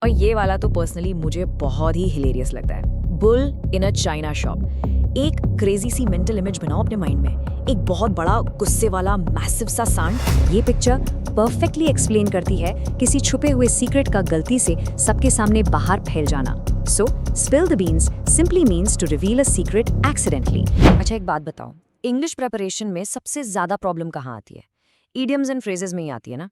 और ये वाला तो पर्सनली मुझे बहुत ही हिलेरियस लगता है। Bull in a China shop. एक क्रेजी सी मेंटल इमेज बनाओ अपने माइंड में, एक बहुत बड़ा गुस्से वाला मैसिव सा सांड। ये पिक्चर परफेक्टली एक्सप्लेन करती है किसी छुपे हुए सीक्रेट का गलती से सबके सामने बाहर फैल जाना। So spill the beans simply means to reveal a secret accidentally. अच्छा, एक बात बताओ, इंग्लिश प्रिपरेशन में सबसे ज्यादा प्रॉब्लम कहाँ आती है? ईडियम्स एंड फ्रेजेस में ही आती है ना,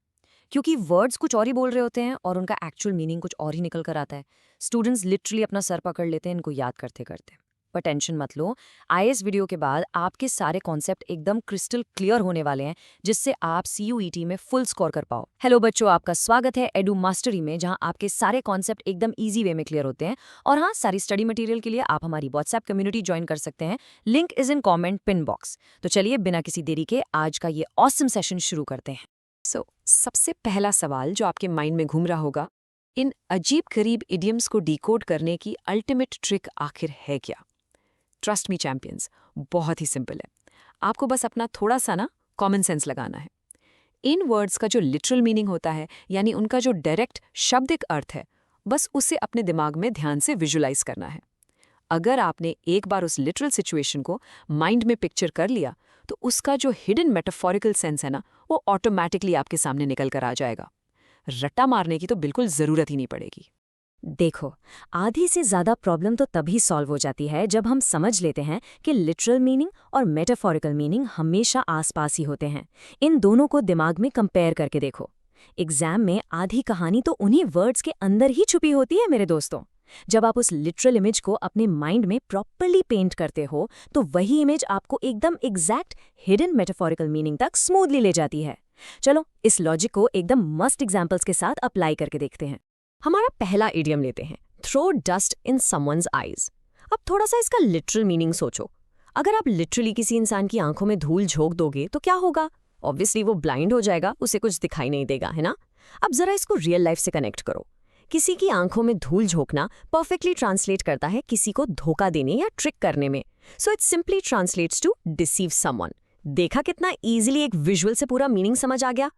क्योंकि वर्ड्स कुछ और ही बोल रहे होते हैं और उनका एक्चुअल मीनिंग कुछ और ही निकल कर आता है। स्टूडेंट्स लिटरली अपना सर पकड़ लेते हैं इनको याद करते करते। पर टेंशन मत लो, आईएएस वीडियो के बाद आपके सारे कॉन्सेप्ट एकदम क्रिस्टल क्लियर होने वाले हैं, जिससे आप सीयूईटी में फुल स्कोर कर पाओ। हेलो बच्चों, आपका स्वागत है एडू मास्टरी में, जहां आपके सारे कॉन्सेप्ट एकदम ईजी वे में क्लियर होते हैं। और हाँ, सारी स्टडी मटेरियल के लिए आप हमारी व्हाट्सएप कम्युनिटी ज्वाइन कर सकते हैं। Link is in comment pin box. तो चलिए बिना किसी देरी के आज का ये ऑसम सेशन शुरू करते हैं। सबसे पहला सवाल जो आपके माइंड में घूम रहा होगा, इन अजीब गरीब इडियम्स को डिकोड करने की अल्टीमेट ट्रिक आखिर है क्या? ट्रस्ट मी चैंपियंस, बहुत ही सिंपल है। आपको बस अपना थोड़ा सा ना कॉमन सेंस लगाना है। इन वर्ड्स का जो लिटरल मीनिंग होता है, यानी उनका जो डायरेक्ट शाब्दिक अर्थ है, बस उसे अपने दिमाग में ध्यान से विजुलाइज करना है। अगर आपने एक बार उस लिटरल सिचुएशन को माइंड में पिक्चर कर लिया, तो उसका जो हिडन मेटाफोरिकल सेंस है ना, वो ऑटोमेटिकली आपके सामने निकल कर आ जाएगा। रट्टा मारने की तो बिल्कुल जरूरत ही नहीं पड़ेगी। देखो, आधी से ज्यादा प्रॉब्लम तो तभी सॉल्व हो जाती है जब हम समझ लेते हैं कि लिटरल मीनिंग और मेटाफोरिकल मीनिंग हमेशा आसपास ही होते हैं। इन दोनों को दिमाग में कंपेयर करके देखो। एग्जाम में आधी कहानी तो उन्हीं वर्ड्स के अंदर ही छुपी होती है मेरे दोस्तों। जब आप उस लिटरल इमेज को अपने माइंड में प्रॉपरली पेंट करते हो, तो वही इमेज आपको एकदम एग्जैक्ट हिडन मेटाफोरिकल मीनिंग तक स्मूथली ले जाती है। चलो इस लॉजिक को एकदम मस्त एग्जाम्पल्स के साथ अप्लाई करके देखते हैं। हमारा पहला इडियम लेते हैं, throw dust in someone's eyes. अब थोड़ा सा इसका लिटरल मीनिंग सोचो। अगर आप लिटरली किसी इंसान की आंखों में धूल झोंक दोगे तो क्या होगा? ऑब्वियसली वो ब्लाइंड हो जाएगा, उसे कुछ दिखाई नहीं देगा, है ना? अब जरा इसको रियल लाइफ से कनेक्ट करो। किसी की आंखों में धूल झोंकना परफेक्टली ट्रांसलेट करता है किसी को धोखा देने या ट्रिक करने में। So it simply translates to deceive someone. देखा कितना इजीली एक विजुअल से पूरा मीनिंग समझ आ गया?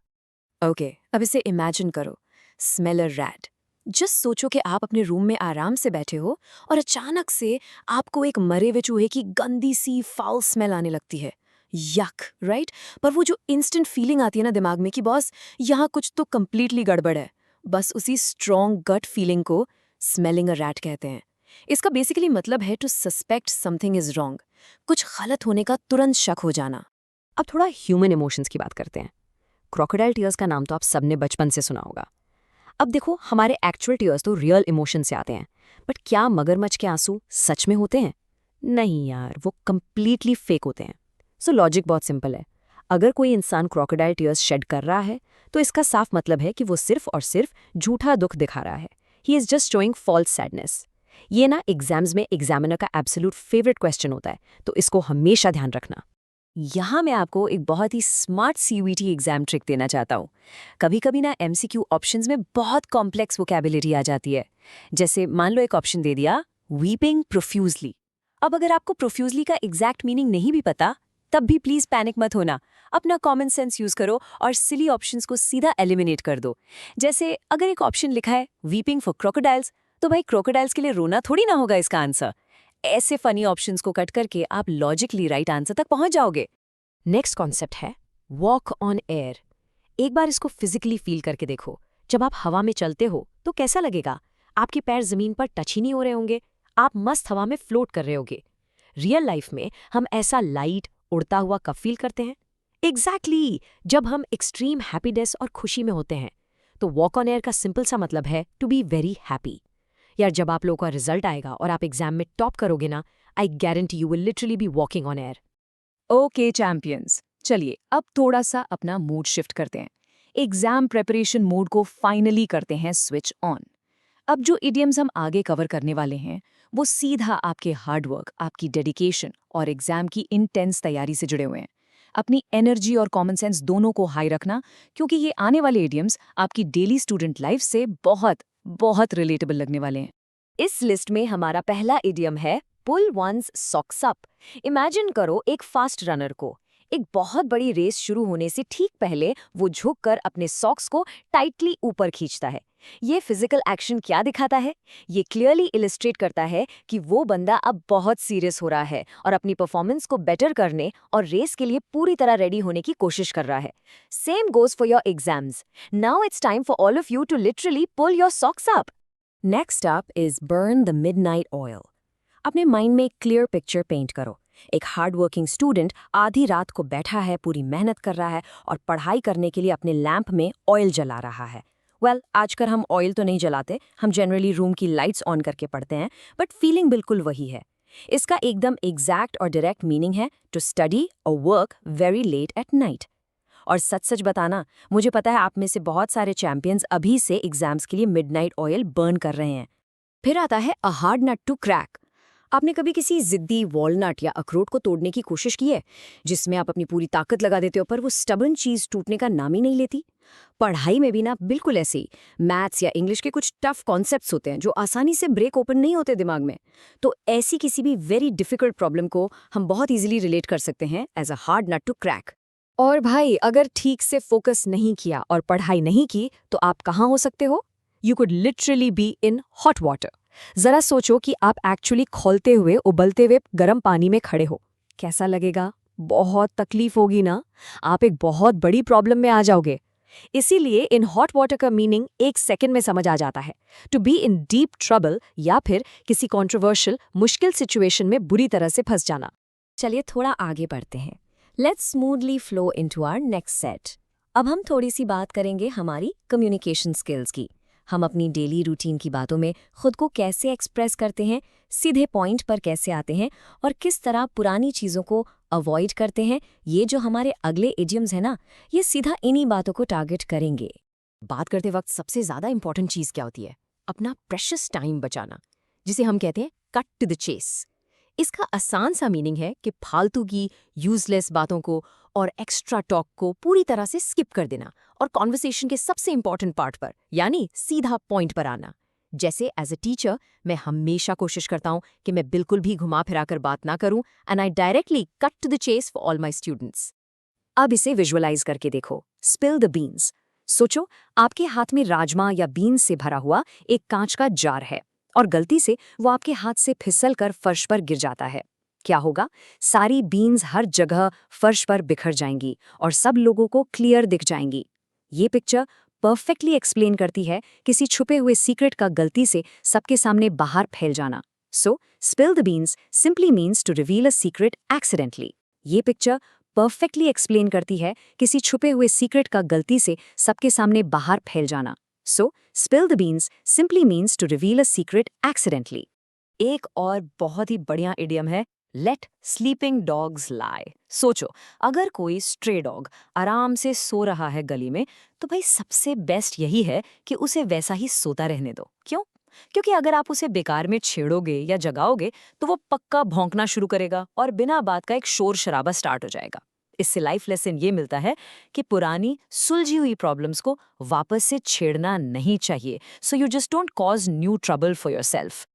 ओके, अब इसे इमेजिन करो। Smell a rat. जस्ट सोचो कि आप अपने रूम में आराम से बैठे हो और अचानक से आपको एक मरे हुए चूहे की गंदी सी फाउल स्मेल आने लगती है। यक, राइट? पर वो जो इंस्टेंट फीलिंग आती है ना दिमाग में कि बॉस, यहाँ कुछ तो कंप्लीटली गड़बड़ है, बस उसी स्ट्रॉन्ग गट फीलिंग को स्मेलिंग अ रैट कहते हैं। इसका बेसिकली मतलब है to suspect something is wrong, कुछ गलत होने का तुरंत शक हो जाना। अब थोड़ा ह्यूमन इमोशंस की बात करते हैं। क्रोकोडाइल टीयर्स का नाम तो आप सबने बचपन से सुना होगा। अब देखो, हमारे एक्चुअल टीयर्स तो रियल इमोशन से आते हैं, बट क्या मगरमच्छ के आंसू सच में होते हैं? नहीं यार, वो कंप्लीटली फेक होते हैं। सो लॉजिक बहुत सिंपल है। अगर कोई इंसान क्रोकोडाइल टीयर्स शेड कर रहा है, तो इसका साफ मतलब है कि वो सिर्फ और सिर्फ झूठा दुख दिखा रहा है। He is just showing false sadness. ये ना एग्जाम्स में एग्जामिनर का एब्सोल्यूट फेवरेट क्वेश्चन होता है, तो इसको हमेशा ध्यान रखना। यहाँ मैं आपको एक बहुत ही स्मार्ट सीयूईटी एग्जाम ट्रिक देना चाहता हूँ। कभी कभी ना एमसीक्यू ऑप्शंस में बहुत कॉम्प्लेक्स वोकैबुलरी आ जाती है। जैसे मान लो एक ऑप्शन दे दिया, वीपिंग प्रोफ्यूजली। अब अगर आपको प्रोफ्यूजली का एग्जैक्ट मीनिंग नहीं भी पता, तब भी प्लीज पैनिक मत होना। अपना कॉमन सेंस यूज करो और सिली ऑप्शंस को सीधा एलिमिनेट कर दो। जैसे अगर एक ऑप्शन लिखा है वीपिंग फॉर क्रोकोडाइल्स, तो भाई क्रोकोडाइल्स के लिए रोना थोड़ी ना होगा इसका आंसर। ऐसे फनी ऑप्शंस को कट करके आप लॉजिकली राइट आंसर तक पहुंच जाओगे। नेक्स्ट कॉन्सेप्ट है वॉक ऑन एयर। एक बार इसको फिजिकली फील करके देखो। जब आप हवा में चलते हो तो कैसा लगेगा? आपके पैर जमीन पर टच ही नहीं हो रहे होंगे, आप मस्त हवा में फ्लोट कर रहे होगे। रियल लाइफ में हम ऐसा लाइट उड़ता हुआ कब फील करते हैं? एग्जैक्टली जब हम एक्सट्रीम हैप्पीनेस और खुशी में होते हैं। तो वॉक ऑन एयर का सिंपल सा मतलब है टू बी वेरी हैप्पी। यार, जब आप लोगों का रिजल्ट आएगा और आप एग्जाम में टॉप करोगे ना, I guarantee you will literally be walking on air. Okay champions, चलिए अब थोड़ा सा अपना मूड शिफ्ट करते हैं। एग्जाम प्रेपरेशन मोड को फाइनली करते हैं स्विच ऑन। अब जो इडियम्स हम आगे कवर करने वाले हैं, वो सीधा आपके हार्डवर्क, आपकी डेडिकेशन और एग्जाम की इंटेंस तैयारी से जुड़े हुए हैं। अपनी एनर्जी और कॉमन सेंस दोनों को हाई रखना, क्योंकि ये आने वाले इडियम्स आपकी डेली स्टूडेंट लाइफ से बहुत बहुत रिलेटेबल लगने वाले हैं। इस लिस्ट में हमारा पहला इडियम है पुल वंस सॉक्स अप। इमेजिन करो एक फास्ट रनर को। एक बहुत बड़ी रेस शुरू होने से ठीक पहले वो झुककर अपने सॉक्स को टाइटली ऊपर खींचता है। ये फिजिकल एक्शन क्या दिखाता है? ये क्लियरली इलिस्ट्रेट करता है कि वो बंदा अब बहुत सीरियस हो रहा है और अपनी परफॉर्मेंस को बेटर करने और रेस के लिए पूरी तरह रेडी होने की कोशिश कर रहा है। Same goes for your exams. Now it's time for all of you to literally pull your socks up. Next up is burn the midnight oil. अपने माइंड में एक क्लियर पिक्चर पेंट करो। एक हार्ड वर्किंग स्टूडेंट आधी रात को बैठा है, पूरी मेहनत कर रहा है और पढ़ाई करने के लिए अपने लैंप में ऑयल जला रहा है। आजकल हम ऑयल तो नहीं जलाते, हम जनरली रूम की लाइट्स ऑन करके पढ़ते हैं, बट फीलिंग बिल्कुल वही है। इसका एकदम एग्जैक्ट और डायरेक्ट मीनिंग है टू स्टडी और work very late at night. और सच सच बताना, मुझे पता है आप में से बहुत सारे चैंपियंस अभी से एग्जाम्स के लिए मिडनाइट ऑयल बर्न कर रहे हैं। फिर आता है a hard nut to crack. आपने कभी किसी जिद्दी वॉलनट या अखरोट को तोड़ने की कोशिश की है, जिसमें आप अपनी पूरी ताकत लगा देते हो पर वो स्टबर्न चीज टूटने का नाम ही नहीं लेती? पढ़ाई में भी ना बिल्कुल ऐसे ही। मैथ्स या इंग्लिश के कुछ टफ कॉन्सेप्ट्स होते हैं जो आसानी से ब्रेक ओपन नहीं होते दिमाग में। तो ऐसी किसी भी वेरी डिफिकल्ट प्रॉब्लम को हम बहुत इजीली रिलेट कर सकते हैं as a hard nut to crack. और भाई, अगर ठीक से फोकस नहीं किया और पढ़ाई नहीं की तो आप कहाँ हो सकते हो? You could literally be in hot water. जरा सोचो कि आप एक्चुअली खौलते हुए उबलते हुए गर्म पानी में खड़े हो। कैसा लगेगा? बहुत तकलीफ होगी ना? आप एक बहुत बड़ी प्रॉब्लम में आ जाओगे। इसीलिए इन हॉट वाटर का मीनिंग एक सेकंड में समझ आ जाता है, to be in deep trouble या फिर किसी कॉन्ट्रोवर्शियल मुश्किल सिचुएशन में बुरी तरह से फंस जाना। चलिए थोड़ा आगे बढ़ते हैं। Let's smoothly flow into our next set. अब हम थोड़ी सी बात करेंगे हमारी कम्युनिकेशन स्किल्स की। हम अपनी डेली रूटीन की बातों में खुद को कैसे एक्सप्रेस करते हैं, सीधे पॉइंट पर कैसे आते हैं और किस तरह पुरानी चीज़ों को अवॉइड करते हैं। ये जो हमारे अगले इडियम्स हैं ना, ये सीधा इन्हीं बातों को टारगेट करेंगे। बात करते वक्त सबसे ज़्यादा इंपॉर्टेंट चीज़ क्या होती है? अपना प्रेशियस टाइम बचाना, जिसे हम कहते हैं कट टू द चेस। इसका आसान सा मीनिंग है कि फालतू की यूजलेस बातों को और एक्स्ट्रा टॉक को पूरी तरह से स्किप कर देना और कॉन्वर्सेशन के सबसे इंपॉर्टेंट पार्ट पर, यानी सीधा पॉइंट पर आना। जैसे एज अ टीचर मैं हमेशा कोशिश करता हूं कि मैं बिल्कुल भी घुमा फिरा कर बात ना करूं, and I directly cut to the chase for all my students. अब इसे विजुअलाइज करके देखो। Spill the beans. सोचो आपके हाथ में राजमा या बीन्स से भरा हुआ एक कांच का जार है और गलती से वो आपके हाथ से फिसल कर फर्श पर गिर जाता है। क्या होगा? सारी बीन्स हर जगह फर्श पर बिखर जाएंगी और सब लोगों को क्लियर दिख जाएंगी। ये पिक्चर परफेक्टली एक्सप्लेन करती है किसी छुपे हुए सीक्रेट का गलती से सबके सामने बाहर फैल जाना। So spill the beans simply means to reveal a secret accidentally. ये पिक्चर परफेक्टली एक्सप्लेन करती है किसी छुपे हुए सीक्रेट का गलती से सबके सामने बाहर फैल जाना। So spill the beans simply means to reveal a secret accidentally. एक और बहुत ही बढ़िया इडियम है, लेट स्लीपिंग डॉग्स लाई। सोचो अगर कोई स्ट्रे डॉग आराम से सो रहा है गली में, तो भाई सबसे बेस्ट यही है कि उसे वैसा ही सोता रहने दो। क्यों? क्योंकि अगर आप उसे बेकार में छेड़ोगे या जगाओगे तो वो पक्का भौंकना शुरू करेगा और बिना बात का एक शोर शराबा स्टार्ट हो जाएगा। इससे लाइफ लेसन ये मिलता है कि पुरानी सुलझी हुई प्रॉब्लम्स को वापस से छेड़ना नहीं चाहिए। So you just don't cause new trouble for yourself.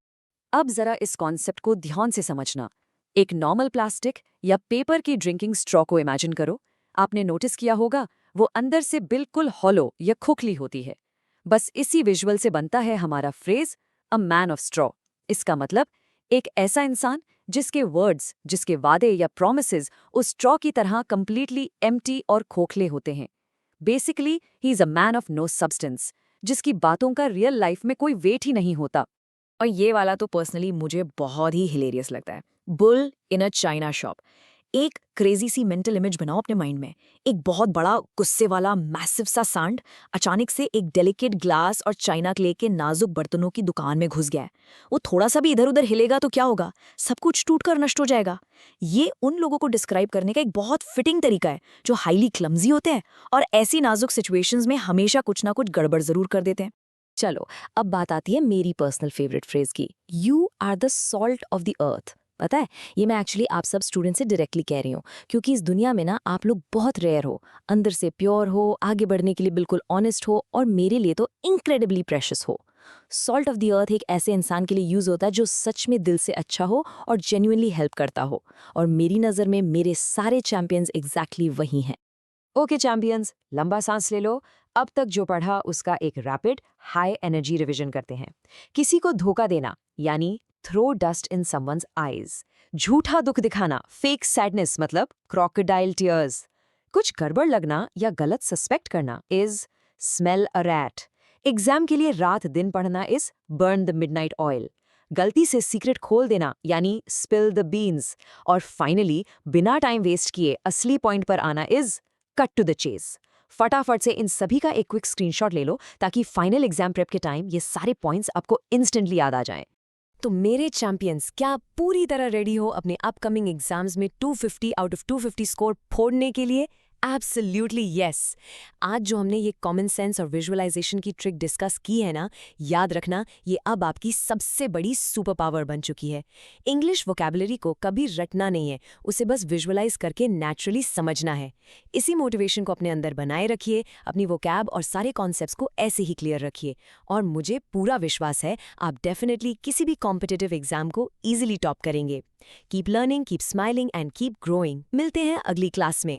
अब जरा इस कॉन्सेप्ट को ध्यान से समझना। एक नॉर्मल प्लास्टिक या पेपर की ड्रिंकिंग स्ट्रॉ को इमेजिन करो। आपने नोटिस किया होगा वो अंदर से बिल्कुल हॉलो या खोखली होती है। बस इसी विजुअल से बनता है हमारा phrase a man of straw. इसका मतलब एक ऐसा इंसान जिसके वर्ड्स, जिसके वादे या प्रोमिसेस उस स्ट्रॉ की तरह कंप्लीटली एम्प्टी और खोखले होते हैं। Basically he is a man of no substance, जिसकी बातों का रियल लाइफ में कोई वेट ही नहीं होता। और ये वाला तो पर्सनली मुझे बहुत ही हिलेरियस लगता है। Bull in a China shop. एक क्रेजी सी मेंटल इमेज बनाओ अपने माइंड में। एक बहुत बड़ा गुस्से वाला मैसिव सा सांड अचानक से एक डेलिकेट ग्लास और चाइना क्ले के नाजुक बर्तनों की दुकान में घुस गया है। वो थोड़ा सा भी इधर उधर हिलेगा तो क्या होगा? सब कुछ टूटकर नष्ट हो जाएगा। ये उन लोगों को डिस्क्राइब करने का एक बहुत फिटिंग तरीका है जो हाईली क्लमजी होते हैं और ऐसी नाजुक सिचुएशंस में हमेशा कुछ ना कुछ गड़बड़ जरूर कर देते हैं। चलो अब बात आती है मेरी पर्सनल फेवरेट फ्रेज की, you are the salt of the earth. पता है, ये मैं एक्चुअली आप सब स्टूडेंट से डायरेक्टली कह रही हूँ, क्योंकि इस दुनिया में ना आप लोग बहुत रेयर हो, अंदर से प्योर हो, आगे बढ़ने के लिए बिल्कुल ऑनेस्ट हो और मेरे लिए तो इनक्रेडिबली प्रेशियस हो। सॉल्ट ऑफ द अर्थ एक ऐसे इंसान के लिए यूज होता है जो सच में दिल से अच्छा हो और जेन्युइनली हेल्प करता हो, और मेरी नज़र में मेरे सारे चैंपियंस एग्जैक्टली वही हैं। ओके चैंपियंस, लंबा सांस ले लो। अब तक जो पढ़ा उसका एक रैपिड हाई एनर्जी रिवीजन करते हैं। किसी को धोखा देना यानी throw dust in someone's eyes, झूठा दुख दिखाना फेक सैडनेस मतलब क्रोकोडाइल टीयर्स, कुछ गड़बड़ लगना या गलत सस्पेक्ट करना is smell a rat, exam के लिए रात दिन पढ़ना is burn the midnight oil, गलती से सीक्रेट खोल देना यानी स्पिल द बीन्स, और फाइनली बिना टाइम वेस्ट किए असली पॉइंट पर आना is cut to the chase. फटाफट से इन सभी का एक क्विक स्क्रीनशॉट ले लो ताकि फाइनल एग्जाम प्रेप के टाइम ये सारे पॉइंट्स आपको इंस्टेंटली याद आ जाएं। तो मेरे चैंपियंस, क्या आप पूरी तरह रेडी हो अपने अपकमिंग एग्जाम्स में 250 आउट ऑफ 250 स्कोर फोड़ने के लिए? Absolutely yes. आज जो हमने ये कॉमन सेंस और विजुअलाइजेशन की ट्रिक डिस्कस की है ना, याद रखना ये अब आपकी सबसे बड़ी सुपर पावर बन चुकी है। इंग्लिश वोकैबुलरी को कभी रटना नहीं है, उसे बस विजुअलाइज करके नेचुरली समझना है। इसी मोटिवेशन को अपने अंदर बनाए रखिए, अपनी वोकैब और सारे कॉन्सेप्ट्स को ऐसे ही क्लियर रखिए, और मुझे पूरा विश्वास है आप डेफिनेटली किसी भी कॉम्पिटिटिव एग्जाम को ईजिली टॉप करेंगे। Keep learning, keep smiling and keep growing. मिलते हैं अगली क्लास में।